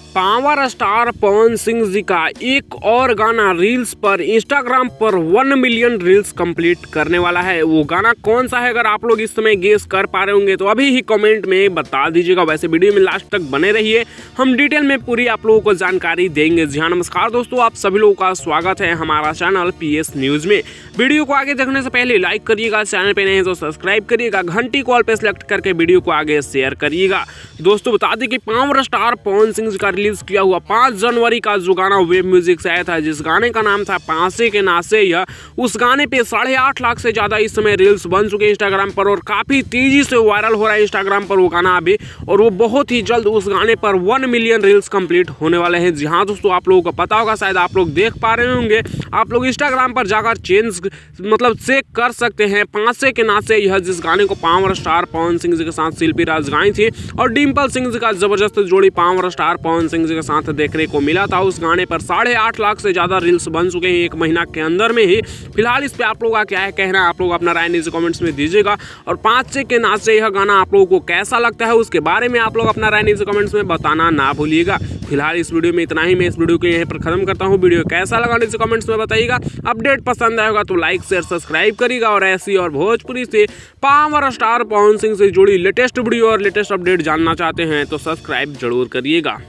Power star Pawan Singh ji का एक और गाना रील्स पर इंस्टाग्राम पर 1 मिलियन रील्स कंप्लीट करने वाला है। वो गाना कौन सा है? अगर आप लोग इस समय गेस कर पा रहे होंगे तो अभी ही कमेंट में बता दीजिएगा। वैसे वीडियो में लास्ट तक बने रहिए, हम डिटेल में पूरी आप लोगों को जानकारी देंगे। जी हाँ, नमस्कार दोस्तों, आप सभी लोगों का स्वागत है हमारा चैनल PS न्यूज में। वीडियो को आगे देखने से पहले लाइक करिएगा, चैनल पे नए हैं तो सब्सक्राइब करिएगा, घंटी कॉल पे सिलेक्ट करके वीडियो को आगे शेयर करिएगा। दोस्तों बता दें कि पावर स्टार पवन सिंह जी का रिलीज किया हुआ 5 जनवरी का जो गाना वेब म्यूजिक से आया था, जिस गाने का नाम था पासे के नासे, यह उस गाने पे 8.5 लाख से ज्यादा इस समय रील्स बन चुके हैं इंस्टाग्राम पर और काफी तेजी से वायरल हो रहा है इंस्टाग्राम पर वो गाना अभी, और वो बहुत ही जल्द उस गाने पर 1 मिलियन रील्स कंप्लीट होने वाले हैं। जी हाँ दोस्तों, आप लोगों को पता होगा, शायद आप लोग देख पा रहे होंगे, आप लोग इंस्टाग्राम पर जाकर चेक कर सकते हैं पासे के नासे, यह जिस गाने को पावर स्टार पवन सिंह जी के साथ शिल्पी राज गाई थी और डिम्पल सिंह जी का जबरदस्त जोड़ी पावर स्टार पवन सिंह जी के साथ देखने को मिला था। उस गाने पर 8.5 लाख से ज्यादा रील्स बन चुके हैं 1 महीना के अंदर में ही। फिलहाल इस पे आप लोगों का क्या है कहना है, आप लोग अपना राय नीचे कमेंट्स में दीजिएगा। और पासे के नासे यह गाना आप लोगों को कैसा लगता है उसके बारे में आप लोग अपना राय नीचे कमेंट्स में बताना ना भूलिएगा। फिलहाल इस वीडियो में इतना ही, मैं इस वीडियो को यहीं पर खत्म करता हूँ। वीडियो कैसा लगा नीचे कमेंट्स में बताइएगा। अपडेट पसंद आएगा तो लाइक शेयर सब्सक्राइब करिएगा और ऐसी और भोजपुरी से पावर स्टार पवन सिंह से जुड़ी लेटेस्ट वीडियो और लेटेस्ट अपडेट जानना चाहते हैं तो सब्सक्राइब जरूर करिएगा।